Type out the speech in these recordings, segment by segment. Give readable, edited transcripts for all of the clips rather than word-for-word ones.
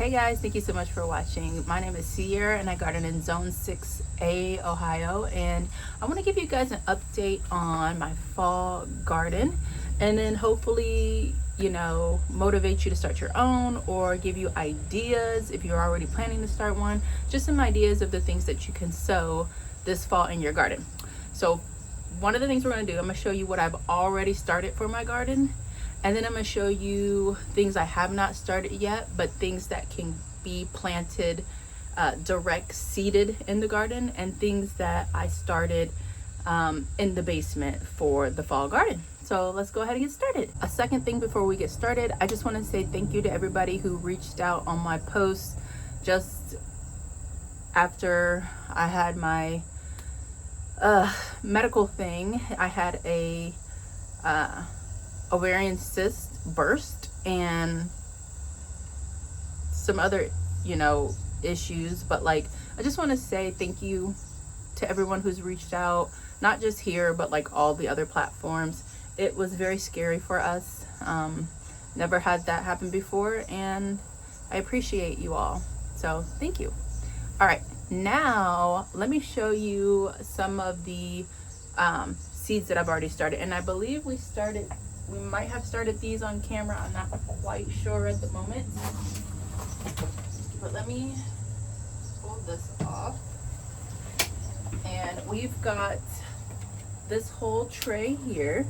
Hey guys, thank you so much for watching. My name is Sierra and I garden in Zone 6A, Ohio, and I want to give you guys an update on my fall garden and then hopefully, motivate you to start your own or give you ideas if you're already planning to start one, just some ideas of the things that you can sow this fall in your garden. So one of the things we're going to do, I'm going to show you what I've already started for my garden. And then I'm going to show you things I have not started yet, but things that can be planted direct seeded in the garden, and things that I started in the basement for the fall garden. So let's go ahead and get started. A second thing before we get started, I just want to say thank you to everybody who reached out on my posts just after I had my medical thing. I had a ovarian cyst burst and some other issues, but I just want to say thank you to everyone who's reached out, not just here but all the other platforms. It was very scary for us. Never had that happen before, and I appreciate you all, so thank you. All right, now let me show you some of the seeds that I've already started, and I believe we might have started these on camera. I'm not quite sure at the moment, but let me pull this off. And we've got this whole tray here.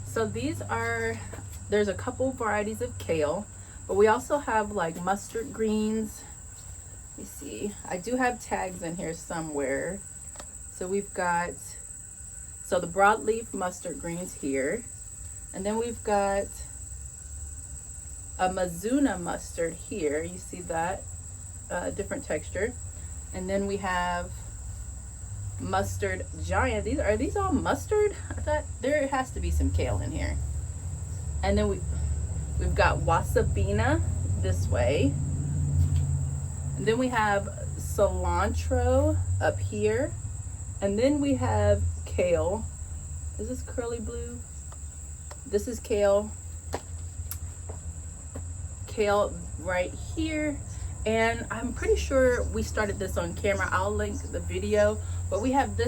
So there's a couple varieties of kale, but we also have mustard greens. Let me see, I do have tags in here somewhere. So we've got the broadleaf mustard greens here, and then we've got a Mizuna mustard here. You see that different texture. And then we have mustard giant. Are these all mustard? I thought there has to be some kale in here. And then we've got wasabina this way. And then we have cilantro up here. And then we have kale. Is this curly blue? This is kale. Kale right here. And I'm pretty sure we started this on camera. I'll link the video. But we have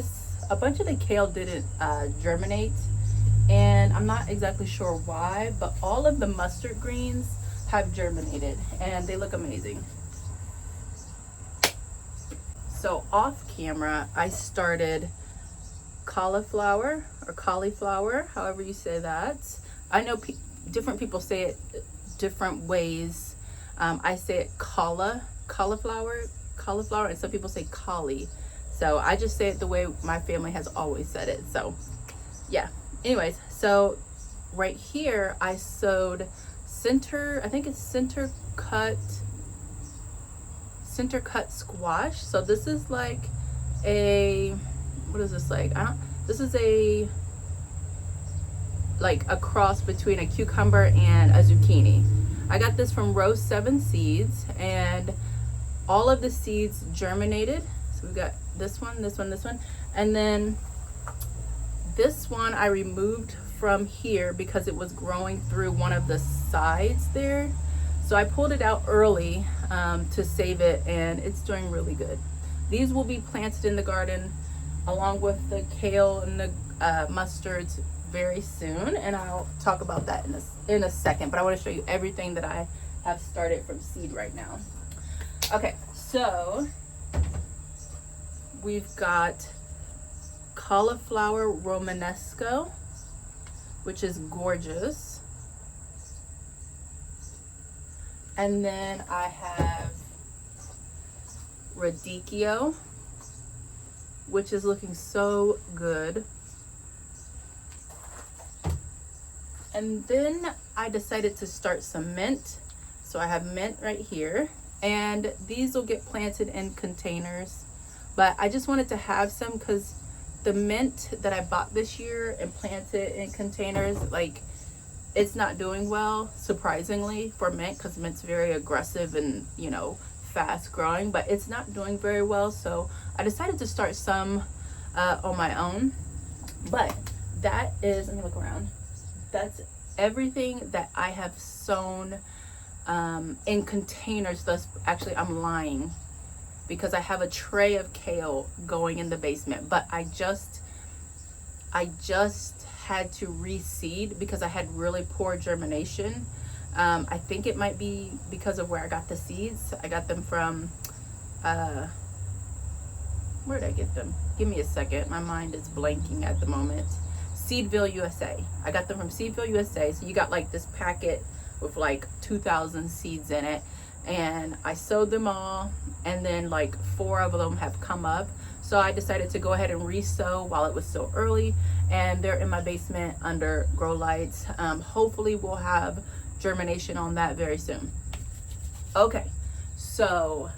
a bunch of the kale didn't germinate. And I'm not exactly sure why, but all of the mustard greens have germinated and they look amazing. So off camera, I started cauliflower, however you say that. I know different people say it different ways. I say it cauliflower, and some people say cauli. So I just say it the way my family has always said it. So yeah. Anyways, so right here I sowed center cut squash. So this is what is this like? This is a cross between a cucumber and a zucchini. I got this from Row 7 Seeds, and all of the seeds germinated. So we've got this one, and then this one I removed from here because it was growing through one of the sides there. So I pulled it out early to save it, and it's doing really good. These will be planted in the garden along with the kale and the mustards very soon, and I'll talk about that in a second. But I want to show you everything that I have started from seed right now. Okay, so we've got cauliflower romanesco, which is gorgeous. And then I have radicchio, which is looking so good. And then I decided to start some mint. So I have mint right here, and these will get planted in containers. But I just wanted to have some because the mint that I bought this year and planted in containers, it's not doing well, surprisingly, for mint, because mint's very aggressive and fast growing, but it's not doing very well. So I decided to start some on my own. But that is, let me look around. that's everything that I have sown in containers. Thus, actually, I'm lying because I have a tray of kale going in the basement, but I just had to reseed because I had really poor germination. I think it might be because of where I got the seeds. I got them from, where did I get them? Give me a second. My mind is blanking at the moment. Seedville, USA. I got them from Seedville, USA. So you got like this packet with like 2,000 seeds in it. And I sowed them all, and then like 4 of them have come up. So I decided to go ahead and re-sow while it was so early, and they're in my basement under grow lights. Hopefully we'll have germination on that very soon. Okay, so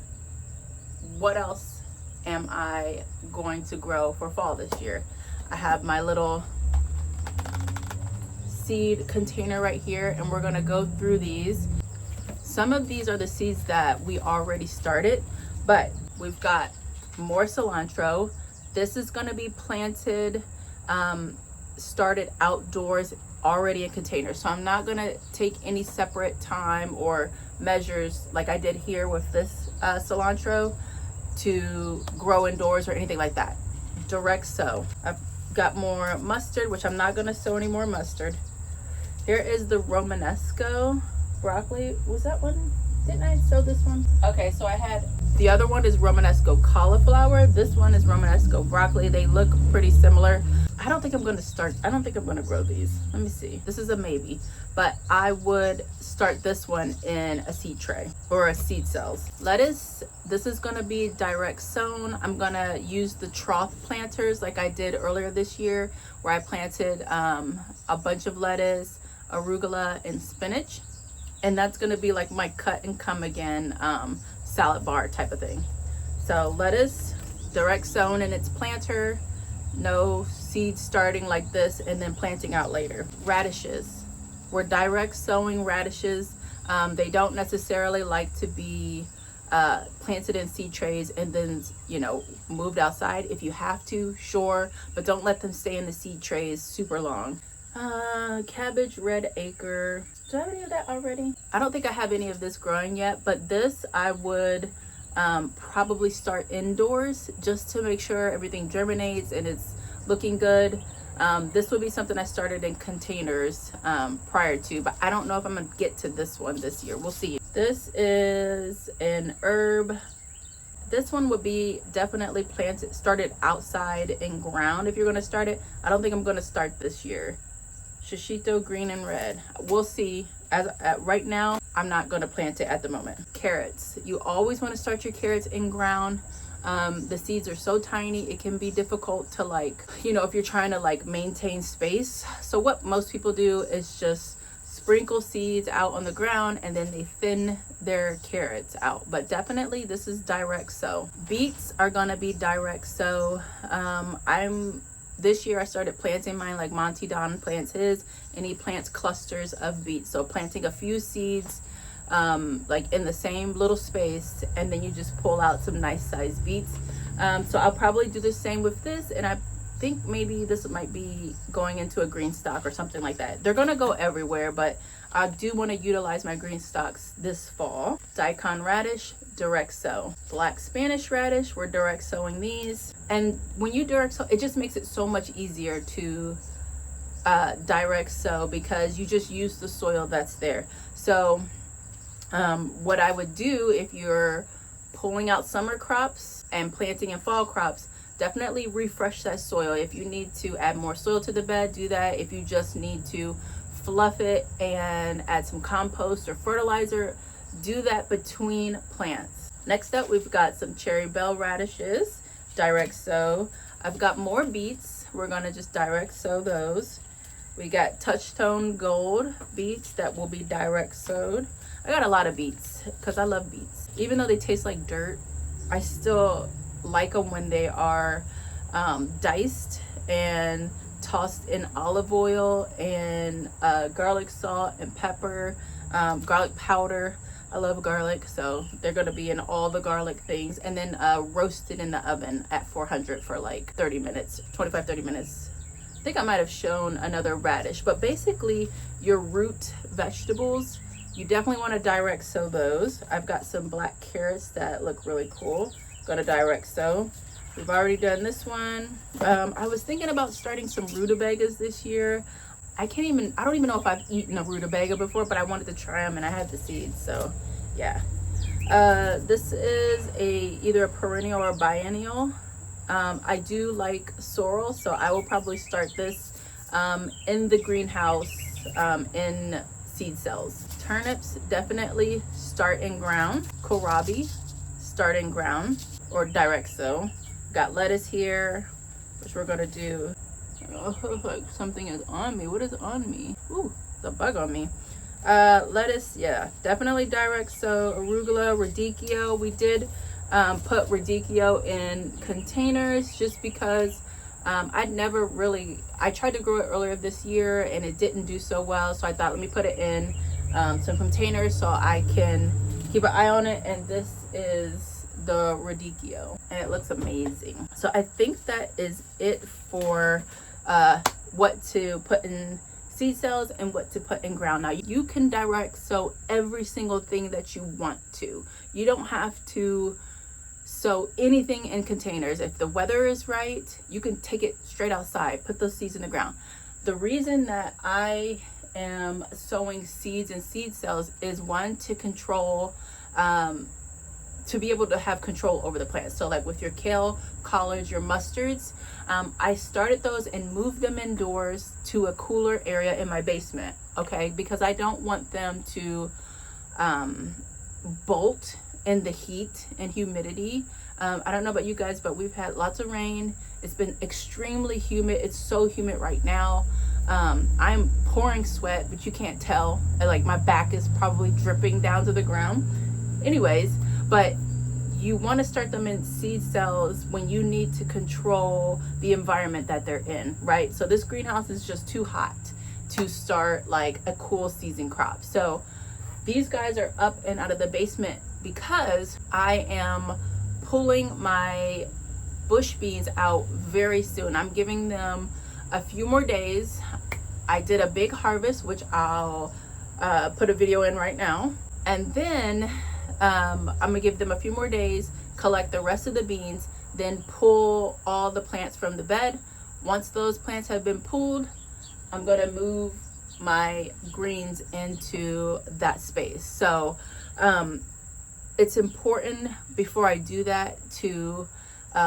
what else am I going to grow for fall this year? I have my little seed container right here, and we're gonna go through these. Some of these are the seeds that we already started, but we've got more cilantro. This is going to be planted, started outdoors, already in containers. So I'm not going to take any separate time or measures like I did here with this cilantro to grow indoors or anything like that. Direct sow. I've got more mustard, which I'm not going to sow any more mustard. Here is the Romanesco broccoli. Was that one? Didn't I sow this one? Okay, so I had, the other one is Romanesco cauliflower. This one is Romanesco broccoli. They look pretty similar. I don't think I'm going to grow these. Let me see. This is a maybe, but I would start this one in a seed tray or a seed cells. Lettuce, this is going to be direct sown. I'm going to use the trough planters like I did earlier this year, where I planted a bunch of lettuce, arugula, and spinach. And that's going to be like my cut and come again salad bar type of thing. So lettuce, direct sown in its planter, no seeds starting like this and then planting out later. Radishes, we're direct sowing radishes. They don't necessarily like to be planted in seed trays and then, you know, moved outside. If you have to, sure, but don't let them stay in the seed trays super long. Cabbage, red acre. Do I have any of that already? I don't think I have any of this growing yet, but this I would probably start indoors just to make sure everything germinates and it's looking good. This would be something I started in containers prior to, but I don't know if I'm gonna get to this one this year. We'll see. This is an herb. This one would be definitely started outside in ground if you're gonna start it. I don't think I'm gonna start this year. Shishito, green and red. We'll see. Right now, I'm not going to plant it at the moment. Carrots. You always want to start your carrots in ground. The seeds are so tiny, it can be difficult to, like, you know, if you're trying to like maintain space. So what most people do is just sprinkle seeds out on the ground and then they thin their carrots out. But definitely this is direct sow. Beets are going to be direct sow. This year I started planting mine like Monty Don plants his, and he plants clusters of beets. So planting a few seeds like in the same little space, and then you just pull out some nice sized beets. So I'll probably do the same with this, and I think maybe this might be going into a green stock or something like that. They're gonna go everywhere, but I do want to utilize my green stocks this fall. Daikon radish, direct sow. Black Spanish radish, we're direct sowing these. And when you direct sow, it just makes it so much easier to direct sow because you just use the soil that's there. So what I would do if you're pulling out summer crops and planting in fall crops, definitely refresh that soil. If you need to add more soil to the bed, do that. If you just need to fluff it and add some compost or fertilizer, do that between plants. Next up, we've got some cherry bell radishes, direct sow. I've got more beets. We're gonna just direct sow those. We got touchstone gold beets that will be direct sowed. I got a lot of beets because I love beets. Even though they taste like dirt, I still like them when they are diced and tossed in olive oil and garlic salt and pepper, garlic powder. I love garlic, so they're gonna be in all the garlic things, and then roasted in the oven at 400 for like 30 minutes, 25-30 minutes. I think I might have shown another radish, but basically your root vegetables, you definitely want to direct sow those. I've got some black carrots that look really cool. Gonna direct sow. We've already done this one. I was thinking about starting some rutabagas this year. I don't even know if I've eaten a rutabaga before, but I wanted to try them and I had the seeds, so yeah. This is either a perennial or a biennial. I do like sorrel, so I will probably start this in the greenhouse in seed cells. Turnips definitely start in ground. Kohlrabi, start in ground or direct sow. Got lettuce here, which we're gonna do. Oh, like something is on me. What is on me? Ooh, the bug on me. Lettuce, yeah, definitely direct sow. Arugula, radicchio. We did put radicchio in containers just because I tried to grow it earlier this year and it didn't do so well, so I thought let me put it in some containers so I can keep an eye on it. And this is the radicchio and it looks amazing. So I think that is it for what to put in seed cells and what to put in ground. Now you can direct sow every single thing that you want to. You don't have to sow anything in containers. If the weather is right, you can take it straight outside, put those seeds in the ground. The reason that I am sowing seeds and seed cells is one, to control to be able to have control over the plants. So like with your kale, collards, your mustards, I started those and moved them indoors to a cooler area in my basement, okay? Because I don't want them to bolt in the heat and humidity. I don't know about you guys, but we've had lots of rain. It's been extremely humid. It's so humid right now. I'm pouring sweat, but you can't tell. Like my back is probably dripping down to the ground. Anyways, but you want to start them in seed cells when you need to control the environment that they're in, right? So this greenhouse is just too hot to start like a cool season crop. So these guys are up and out of the basement because I am pulling my bush beans out very soon. I'm giving them a few more days. I did a big harvest, which I'll put a video in right now. And then I'm gonna give them a few more days, collect the rest of the beans, then pull all the plants from the bed. Once those plants have been pulled, I'm gonna move my greens into that space. So it's important before I do that to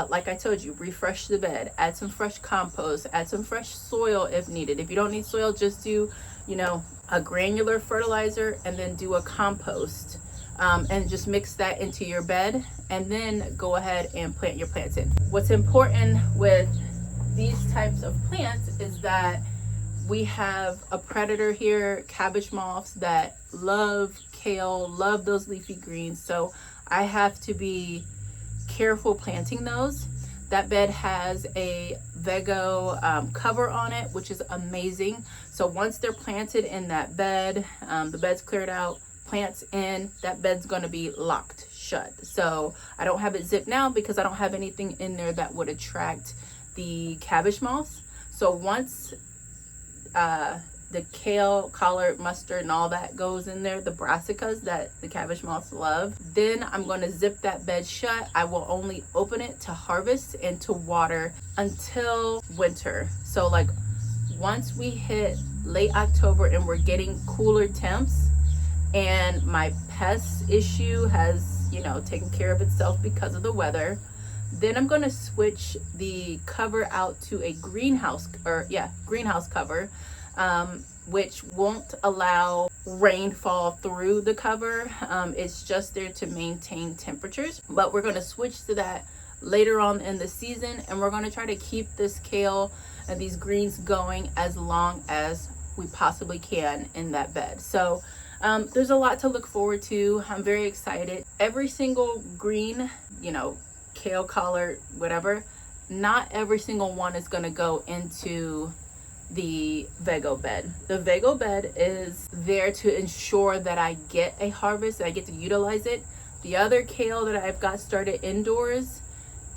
like I told you, refresh the bed, add some fresh compost, add some fresh soil if needed. If you don't need soil, just do, you know, a granular fertilizer and then do a compost. And just mix that into your bed and then go ahead and plant your plants in. What's important with these types of plants is that we have a predator here, cabbage moths, that love kale, love those leafy greens. So I have to be careful planting those. That bed has a Vego cover on it, which is amazing. So once they're planted in that bed, the bed's cleared out, plants in, that bed's going to be locked shut. So I don't have it zipped now because I don't have anything in there that would attract the cabbage moths. So once the kale, collard, mustard, and all that goes in there, the brassicas that the cabbage moths love, then I'm going to zip that bed shut. I will only open it to harvest and to water until winter. So like once we hit late October and we're getting cooler temps, and my pest issue has, you know, taken care of itself because of the weather, then I'm going to switch the cover out to a greenhouse, greenhouse cover, which won't allow rainfall through the cover. It's just there to maintain temperatures, but we're going to switch to that later on in the season, and we're going to try to keep this kale and these greens going as long as we possibly can in that bed. So there's a lot to look forward to. I'm very excited. Every single green, you know, kale, collard, whatever, not every single one is going to go into the Vego bed. The Vego bed is there to ensure that I get a harvest, that I get to utilize it. The other kale that I've got started indoors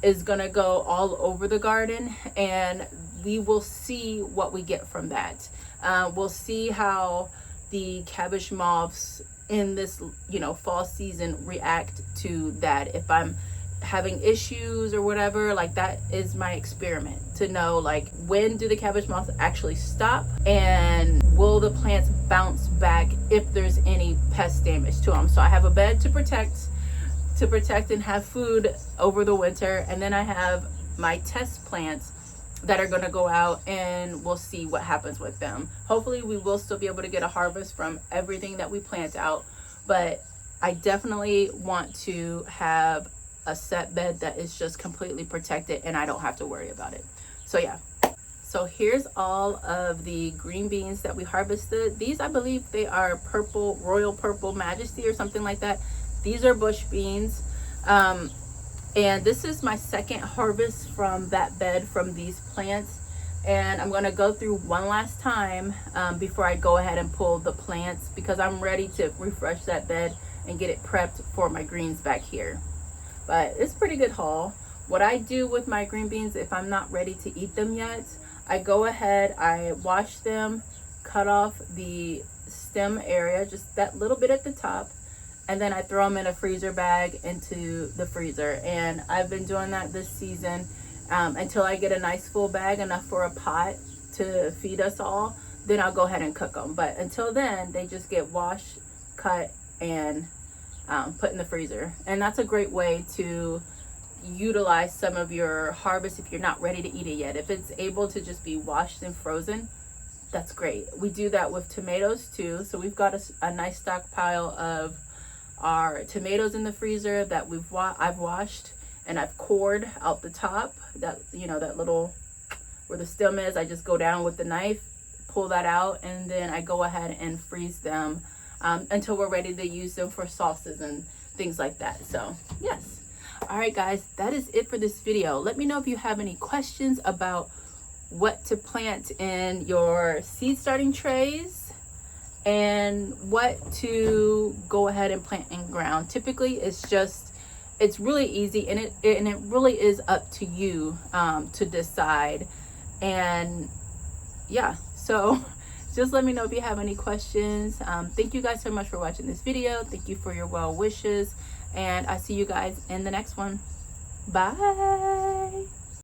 is gonna go all over the garden, and we will see what we get from that. We'll see how the cabbage moths in this, you know, fall season react to that. If I'm having issues or whatever, like, that is my experiment to know, like, when do the cabbage moths actually stop, and will the plants bounce back if there's any pest damage to them. So I have a bed to protect and have food over the winter, and then I have my test plants that are going to go out, and we'll see what happens with them. Hopefully we will still be able to get a harvest from everything that we plant out, but I definitely want to have a set bed that is just completely protected and I don't have to worry about it. So yeah, so here's all of the green beans that we harvested. These, I believe they are purple, royal purple majesty or something like that. These are bush beans, and this is my second harvest from that bed from these plants, and I'm going to go through one last time before I go ahead and pull the plants, because I'm ready to refresh that bed and get it prepped for my greens back here. But it's a pretty good haul. What I do with my green beans, if I'm not ready to eat them yet, I go ahead, I wash them, cut off the stem area, just that little bit at the top, and then I throw them in a freezer bag into the freezer. And I've been doing that this season until I get a nice full bag, enough for a pot to feed us all. Then I'll go ahead and cook them. But until then, they just get washed, cut, and put in the freezer. And that's a great way to utilize some of your harvest if you're not ready to eat it yet. If it's able to just be washed and frozen, that's great. We do that with tomatoes too. So we've got a nice stockpile of our tomatoes in the freezer that I've washed, and I've cored out the top, that, you know, that little where the stem is. I just go down with the knife, pull that out, and then I go ahead and freeze them until we're ready to use them for sauces and things like that. So yes. All right guys, that is it for this video. Let me know if you have any questions about what to plant in your seed starting trays and what to go ahead and plant in ground. Typically it's really easy, and it really is up to you to decide. And yeah, so just let me know if you have any questions. Thank you guys so much for watching this video. Thank you for your well wishes, and I see you guys in the next one. Bye.